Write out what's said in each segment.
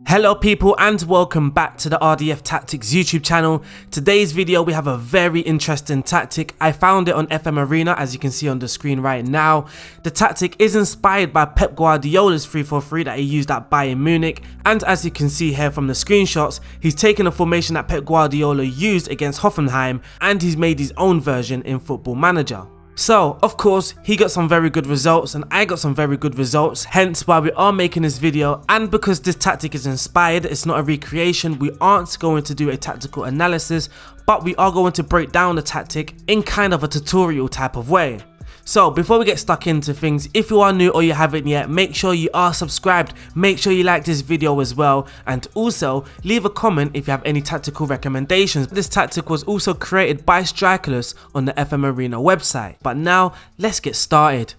Hello people and welcome back to the RDF Tactics YouTube channel. Today's video we have a very interesting tactic. I found it on FM Arena, as you can see on the screen right now. The tactic is inspired by Pep Guardiola's 3-4-3 that he used at Bayern Munich, and as you can see here from the screenshots, he's taken a formation that Pep Guardiola used against Hoffenheim and he's made his own version in Football Manager. So, of course, he got some very good results and I got some very good results, hence why we are making this video. And because this tactic is inspired, it's not a recreation, we aren't going to do a tactical analysis, but we are going to break down the tactic in kind of a tutorial type of way. So before we get stuck into things, if you are new or you haven't yet, make sure you are subscribed, make sure you like this video as well, and also leave a comment if you have any tactical recommendations. This tactic was also created by Strikerless on the FM Arena website. But now, let's get started.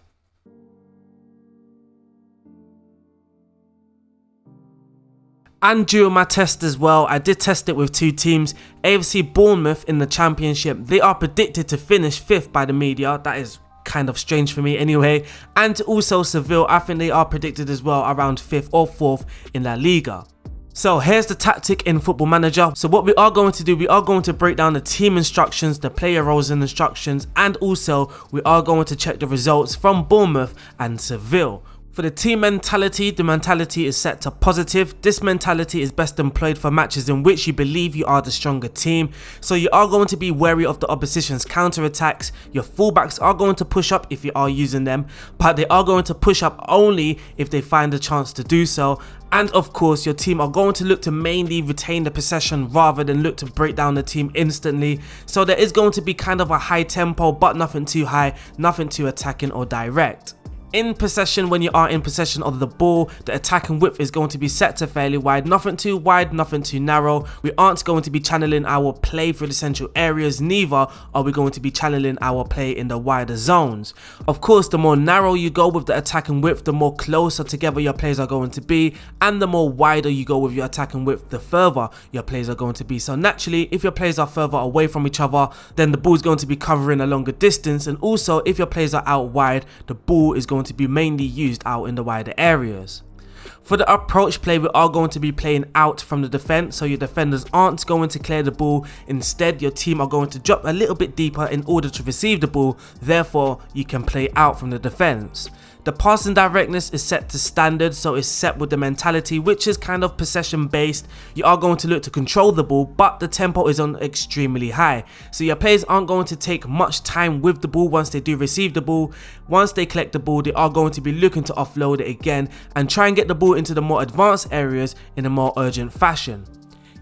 And during my test as well, I did test it with two teams. AFC Bournemouth in the Championship, they are predicted to finish 5th by the media. That is kind of strange for me anyway. And also Sevilla, I think they are predicted as well around 5th or 4th in La Liga. So here's the tactic in Football Manager. So what we are going to do, we are going to break down the team instructions, the player roles and instructions, and also we are going to check the results from Bournemouth and Sevilla. For the team mentality, the mentality is set to positive. This mentality is best employed for matches in which you believe you are the stronger team. So you are going to be wary of the opposition's counter-attacks. Your fullbacks are going to push up if you are using them, but they are going to push up only if they find a chance to do so. And of course, your team are going to look to mainly retain the possession rather than look to break down the team instantly. So there is going to be kind of a high tempo, but nothing too high, nothing too attacking or direct. In possession, when you are in possession of the ball, the attacking width is going to be set to fairly wide, nothing too wide, nothing too narrow. We aren't going to be channeling our play through the central areas, neither are we going to be channeling our play in the wider zones. Of course, the more narrow you go with the attacking width, the more closer together your players are going to be, and the more wider you go with your attacking width, the further your players are going to be. So naturally, if your players are further away from each other, then the ball is going to be covering a longer distance, and also if your players are out wide, the ball is going to be mainly used out in the wider areas. For the approach play, we are going to be playing out from the defense, so your defenders aren't going to clear the ball. Instead, your team are going to drop a little bit deeper in order to receive the ball, therefore you can play out from the defense. The passing directness is set to standard, so it's set with the mentality, which is kind of possession based. You are going to look to control the ball, but the tempo is on extremely high. So your players aren't going to take much time with the ball once they do receive the ball. Once they collect the ball, they are going to be looking to offload it again and try and get the ball into the more advanced areas in a more urgent fashion.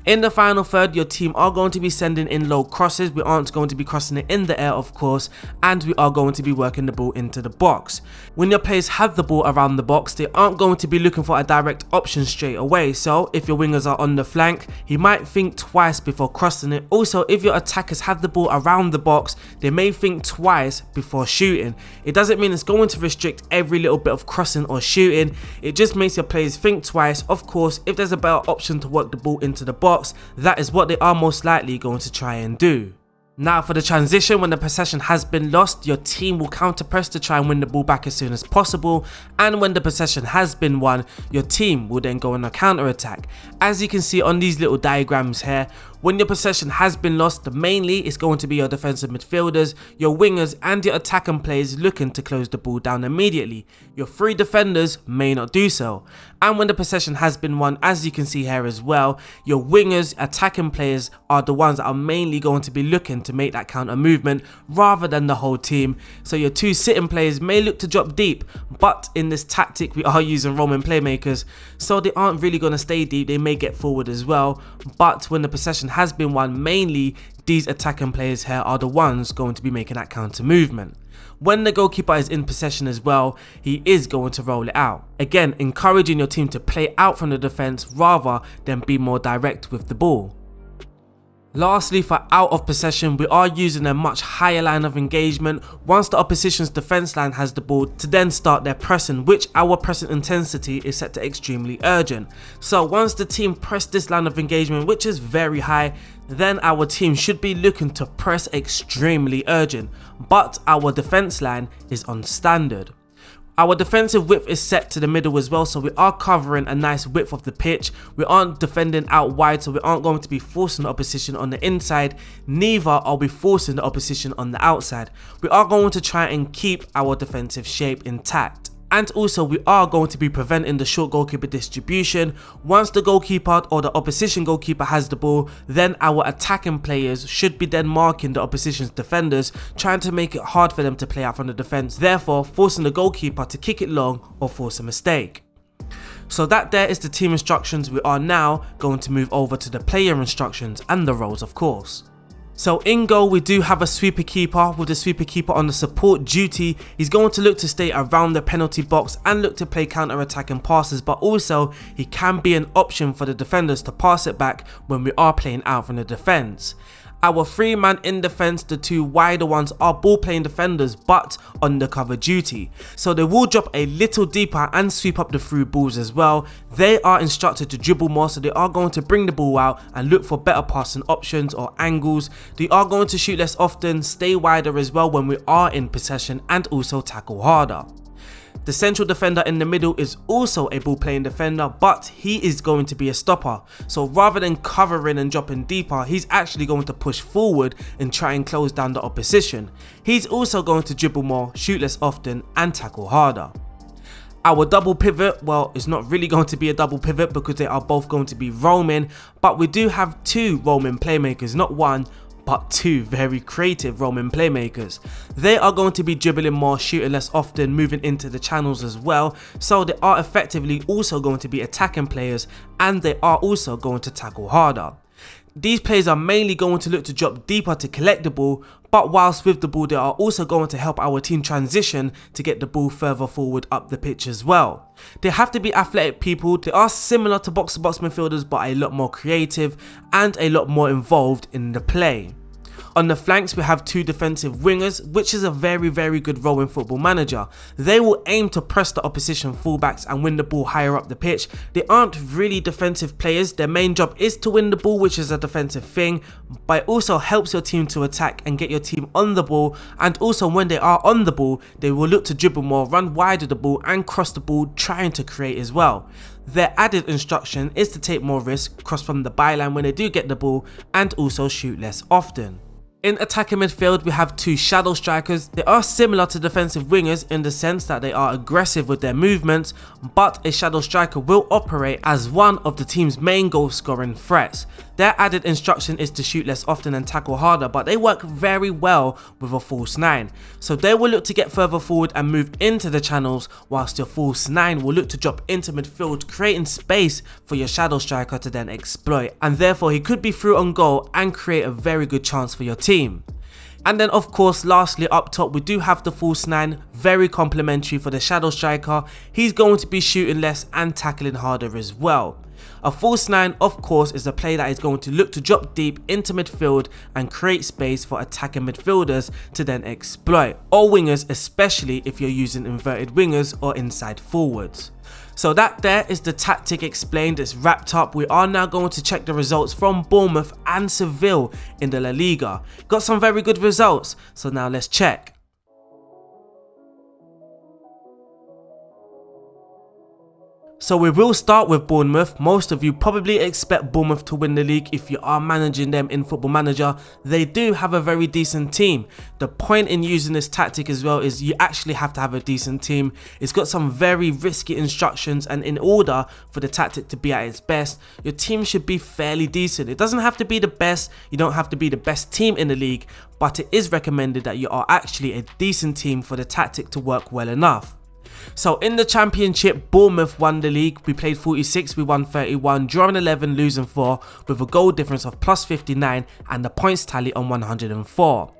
In the final third, your team are going to be sending in low crosses. We aren't going to be crossing it in the air, of course, and we are going to be working the ball into the box. When your players have the ball around the box, they aren't going to be looking for a direct option straight away. So if your wingers are on the flank, he might think twice before crossing it. Also, if your attackers have the ball around the box, they may think twice before shooting. It doesn't mean it's going to restrict every little bit of crossing or shooting. It just makes your players think twice. Of course, if there's a better option to work the ball into the box, that is what they are most likely going to try and do. Now for the transition, when the possession has been lost, your team will counter press to try and win the ball back as soon as possible, and when the possession has been won, your team will then go on a counter attack. As you can see on these little diagrams here, when your possession has been lost, mainly it's going to be your defensive midfielders, your wingers and your attacking players looking to close the ball down immediately. Your three defenders may not do so. And when the possession has been won, as you can see here as well, your wingers, attacking players are the ones that are mainly going to be looking to make that counter movement rather than the whole team. So your two sitting players may look to drop deep, but in this tactic we are using Roman playmakers, so they aren't really going to stay deep, they may get forward as well. But when the possession has been won, mainly these attacking players here are the ones going to be making that counter movement. When the goalkeeper is in possession as well, he is going to roll it out. Again, encouraging your team to play out from the defense rather than be more direct with the ball. Lastly, for out of possession, we are using a much higher line of engagement once the opposition's defence line has the ball to then start their pressing, which our pressing intensity is set to extremely urgent. So once the team press this line of engagement, which is very high, then our team should be looking to press extremely urgent, but our defence line is on standard. Our defensive width is set to the middle as well, so we are covering a nice width of the pitch. We aren't defending out wide, so we aren't going to be forcing the opposition on the inside, neither are we forcing the opposition on the outside. We are going to try and keep our defensive shape intact. And also we are going to be preventing the short goalkeeper distribution. Once the goalkeeper or the opposition goalkeeper has the ball, then our attacking players should be then marking the opposition's defenders, trying to make it hard for them to play out from the defence, therefore forcing the goalkeeper to kick it long or force a mistake. So that there is the team instructions. We are now going to move over to the player instructions and the roles, of course. So in goal we do have a sweeper keeper. With the sweeper keeper on the support duty, he's going to look to stay around the penalty box and look to play counter-attacking passes, but also he can be an option for the defenders to pass it back when we are playing out from the defence. Our 3-man in defence, the 2 wider ones, are ball playing defenders but undercover duty. So they will drop a little deeper and sweep up the through balls as well. They are instructed to dribble more, so they are going to bring the ball out and look for better passing options or angles. They are going to shoot less often, stay wider as well when we are in possession, and also tackle harder. The central defender in the middle is also a ball playing defender, but he is going to be a stopper. So rather than covering and dropping deeper, he's actually going to push forward and try and close down the opposition. He's also going to dribble more, shoot less often, and tackle harder. Our double pivot, well, it's not really going to be a double pivot because they are both going to be roaming, but we do have 2 roaming playmakers, not 1, but 2 very creative roaming playmakers. They are going to be dribbling more, shooting less often, moving into the channels as well, so they are effectively also going to be attacking players, and they are also going to tackle harder. These players are mainly going to look to drop deeper to collect the ball, but whilst with the ball they are also going to help our team transition to get the ball further forward up the pitch as well. They have to be athletic people. They are similar to box-to-box midfielders but a lot more creative and a lot more involved in the play. On the flanks we have 2 defensive wingers, which is a very good role in Football Manager. They will aim to press the opposition fullbacks and win the ball higher up the pitch. They aren't really defensive players. Their main job is to win the ball, which is a defensive thing, but it also helps your team to attack and get your team on the ball. And also when they are on the ball, they will look to dribble more, run wide of the ball and cross the ball, trying to create as well. Their added instruction is to take more risk, cross from the byline when they do get the ball, and also shoot less often. In attacking midfield we have 2 shadow strikers. They are similar to defensive wingers in the sense that they are aggressive with their movements, but a shadow striker will operate as one of the team's main goal scoring threats. Their added instruction is to shoot less often and tackle harder, but they work very well with a false 9. So they will look to get further forward and move into the channels, whilst your false 9 will look to drop into midfield, creating space for your shadow striker to then exploit, and therefore he could be through on goal and create a very good chance for your team. And then of course lastly up top we do have the false 9, very complimentary for the shadow striker. He's going to be shooting less and tackling harder as well. A false 9 of course is a player that is going to look to drop deep into midfield and create space for attacking midfielders to then exploit, or wingers, especially if you're using inverted wingers or inside forwards. So that there is the tactic explained. It's wrapped up. We are now going to check the results from Bournemouth and Sevilla in the La Liga. Got some very good results, so now let's check. So we will start with Bournemouth. Most of you probably expect Bournemouth to win the league if you are managing them in Football Manager. They do have a very decent team. The point in using this tactic as well is you actually have to have a decent team. It's got some very risky instructions, and in order for the tactic to be at its best, your team should be fairly decent. It doesn't have to be the best, you don't have to be the best team in the league, but it is recommended that you are actually a decent team for the tactic to work well enough. So in the Championship, Bournemouth won the league. We played 46, we won 31, drawing 11, losing 4, with a goal difference of plus 59 and the points tally on 104.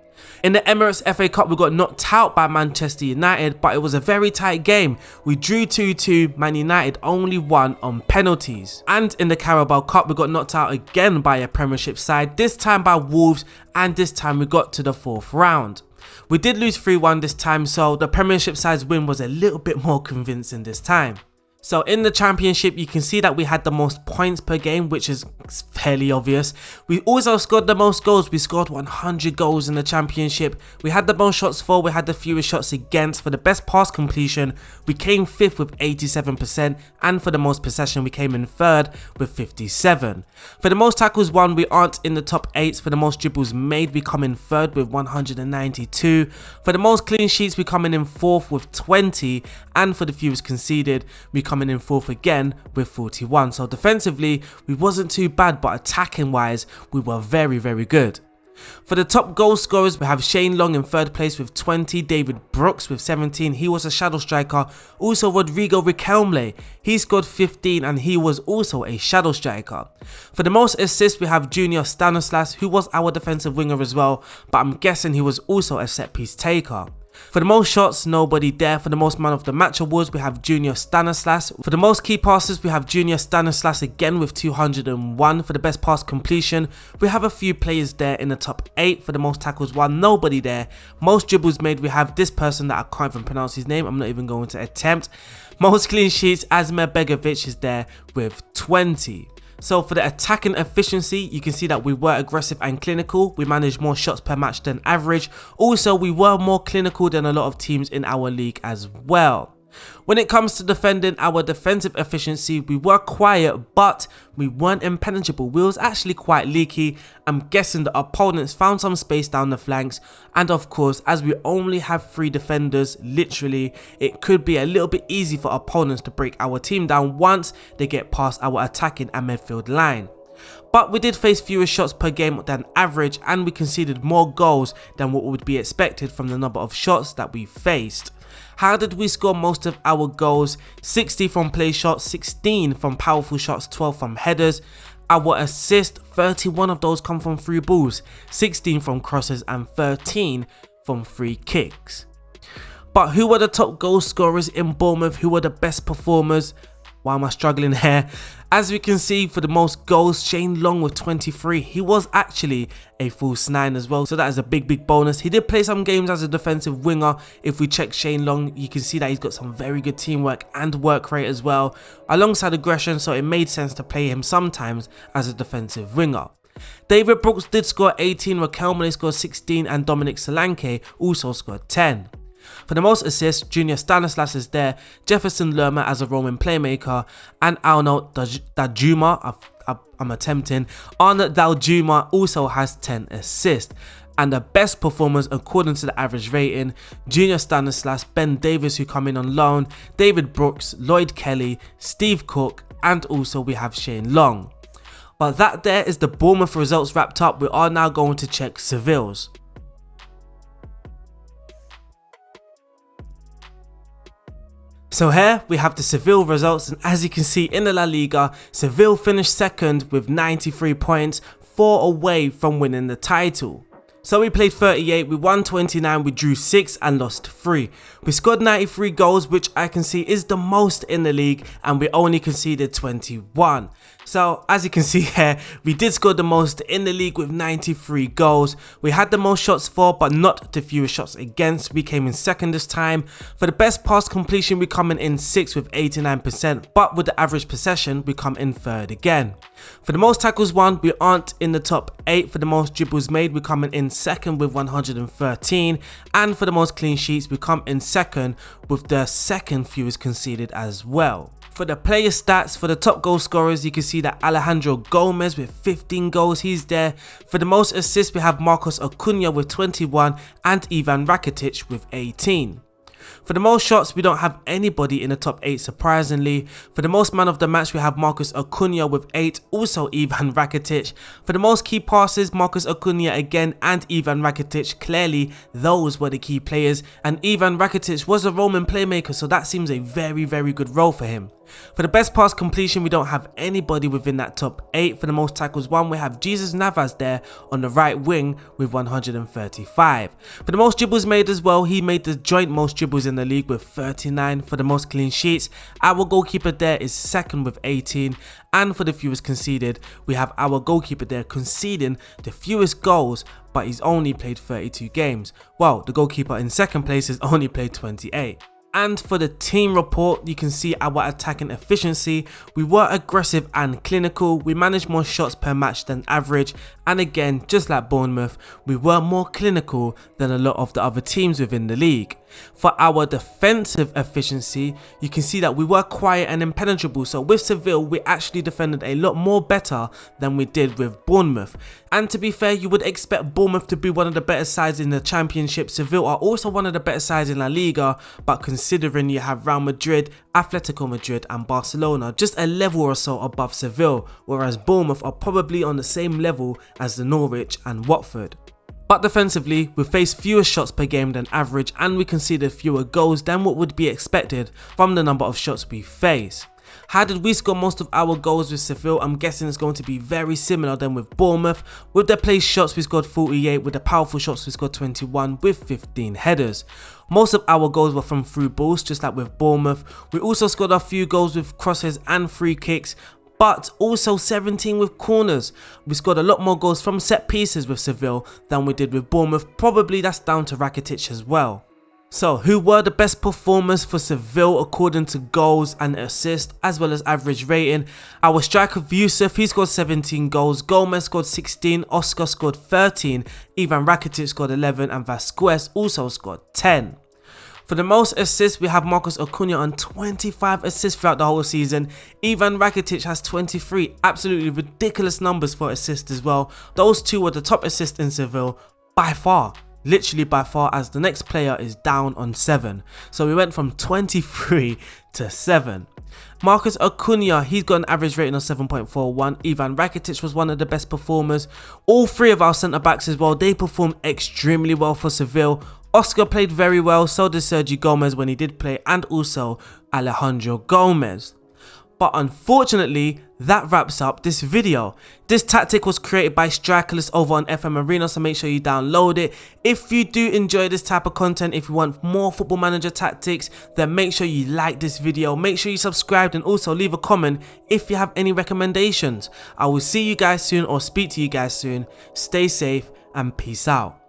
In the Emirates FA Cup, we got knocked out by Manchester United, but it was a very tight game. We drew 2-2, Man United only won on penalties. And in the Carabao Cup, we got knocked out again by a Premiership side, this time by Wolves, and this time we got to the 4th round. We did lose 3-1 this time, so the Premiership side's win was a little bit more convincing this time. So in the Championship, you can see that we had the most points per game, which is It's fairly obvious. We also scored the most goals. We scored 100 goals in the championship. We had the most shots for, we had the fewest shots against. For the best pass completion, we came 5th with 87%, and for the most possession, we came in 3rd with 57. For the most tackles won, we aren't in the top 8. For the most dribbles made, we come in 3rd with 192. For the most clean sheets, we come in 4th with 20, and for the fewest conceded, we come in 4th again with 41. So defensively, we wasn't too bad, but attacking wise, we were very, very good. For the top goal scorers, we have Shane Long in 3rd place with 20, David Brooks with 17, he was a shadow striker. Also Rodrigo Riquelme, he scored 15 and he was also a shadow striker. For the most assists, we have Junior Stanislas, who was our defensive winger as well, but I'm guessing he was also a set piece taker. For the most shots, nobody there. For the most man of the match awards, we have Junior Stanislas. For the most key passes, we have Junior Stanislas again with 201. For the best pass completion, we have a few players there in the top 8. For the most tackles won, nobody there. Most dribbles made, we have this person that I can't even pronounce his name. I'm not even going to attempt. Most clean sheets, Asmir Begovic is there with 20. So for the attacking efficiency, you can see that we were aggressive and clinical. We managed more shots per match than average. Also, we were more clinical than a lot of teams in our league as well. When it comes to defending, our defensive efficiency, we were quiet, but we weren't impenetrable. We was actually quite leaky. I'm guessing the opponents found some space down the flanks. And of course, as we only have 3 defenders, literally, it could be a little bit easy for opponents to break our team down once they get past our attacking and midfield line. But we did face fewer shots per game than average, and we conceded more goals than what would be expected from the number of shots that we faced. How did we score most of our goals? 60 from play shots, 16 from powerful shots, 12 from headers. Our assists, 31 of those come from free balls, 16 from crosses and 13 from free kicks. But who were the top goal scorers in Bournemouth? Who were the best performers? Why am I struggling here? As we can see, for the most goals, Shane Long with 23. He was actually a false 9 as well, so that is a big bonus. He did play some games as a defensive winger. If we check Shane Long, you can see that he's got some very good teamwork and work rate as well, alongside aggression, so it made sense to play him sometimes as a defensive winger. David Brooks did score 18, Riquelme scored 16, and Dominic Solanke also scored 10. For the most assists, Junior Stanislas is there, Jefferson Lerma as a Roman playmaker, and Arnaud Danjuma, Arnaud Danjuma also has 10 assists. And the best performers according to the average rating, Junior Stanislas, Ben Davies who come in on loan, David Brooks, Lloyd Kelly, Steve Cook, and also we have Shane Long. But that there is the Bournemouth results wrapped up. We are now going to check Seville's. So here we have the Seville results, and as you can see in the La Liga, Seville finished 2nd with 93 points, 4 away from winning the title. So we played 38, we won 29, we drew 6 and lost 3. We scored 93 goals, which I can see is the most in the league, and we only conceded 21. So as you can see here, we did score the most in the league with 93 goals. We had the most shots for, but not the fewest shots against. We came in 2nd this time. For the best pass completion, we come in 6th with 89%, but with the average possession, we come in 3rd again. For the most tackles won, we aren't in the top 8. For the most dribbles made, we come in 2nd with 113, and for the most clean sheets, we come in 2nd with the 2nd fewest conceded as well. For the player stats, for the top goal scorers, you can see that Alejandro Gomez with 15 goals, he's there. For the most assists, we have Marcos Acuna with 21 and Ivan Rakitic with 18. For the most shots, we don't have anybody in the top 8 surprisingly. For the most man of the match, we have Marcos Acuna with 8, also Ivan Rakitic. For the most key passes, Marcos Acuna again and Ivan Rakitic. Clearly, those were the key players, and Ivan Rakitic was a Roman playmaker, so that seems a very good role for him. For the best pass completion, we don't have anybody within that top 8. For the most tackles won, we have Jesus Navas there on the right wing with 135. For the most dribbles made as well, he made the joint most dribbles in the league with 39. For the most clean sheets, our goalkeeper there is 2nd with 18. And for the fewest conceded, we have our goalkeeper there conceding the fewest goals, but he's only played 32 games. Well, the goalkeeper in 2nd place has only played 28. And for the team report, you can see our attacking efficiency. We were aggressive and clinical. We managed more shots per match than average. And again, just like Bournemouth, we were more clinical than a lot of the other teams within the league. For our defensive efficiency, you can see that we were quiet and impenetrable. So with Sevilla, we actually defended a lot more better than we did with Bournemouth. And to be fair, you would expect Bournemouth to be one of the better sides in the Championship. Sevilla are also one of the better sides in La Liga, but considering you have Real Madrid, Atletico Madrid and Barcelona just a level or so above Sevilla, whereas Bournemouth are probably on the same level as the Norwich and Watford. But defensively, we faced fewer shots per game than average and we conceded fewer goals than what would be expected from the number of shots we face. How did we score most of our goals with Sevilla? I'm guessing it's going to be very similar than with Bournemouth. With the placed shots we scored 48, with the powerful shots we scored 21 with 15 headers. Most of our goals were from through balls, just like with Bournemouth. We also scored a few goals with crosses and free kicks, but also 17 with corners. We scored a lot more goals from set pieces with Sevilla than we did with Bournemouth. Probably that's down to Rakitic as well. So who were the best performers for Sevilla according to goals and assists as well as average rating? Our striker Yusuf, he scored 17 goals, Gomez scored 16, Oscar scored 13, Ivan Rakitic scored 11 and Vasquez also scored 10. For the most assists, we have Marcos Acuna on 25 assists throughout the whole season. Ivan Rakitic has 23, absolutely ridiculous numbers for assists as well. Those two were the top assists in Sevilla by far. Literally by far, as the next player is down on 7. So we went from 23 to 7. Marcos Acuna, he's got an average rating of 7.41. Ivan Rakitic was one of the best performers. All three of our centre backs as well, they performed extremely well for Sevilla. Oscar played very well, so did Sergio Gomez when he did play, and also Alejandro Gomez. But unfortunately, that wraps up this video. This tactic was created by Strikerless over on FM21, so make sure you download it. If you do enjoy this type of content, if you want more Football Manager tactics, then make sure you like this video, make sure you subscribe and also leave a comment if you have any recommendations. I will see you guys soon or speak to you guys soon. Stay safe and peace out.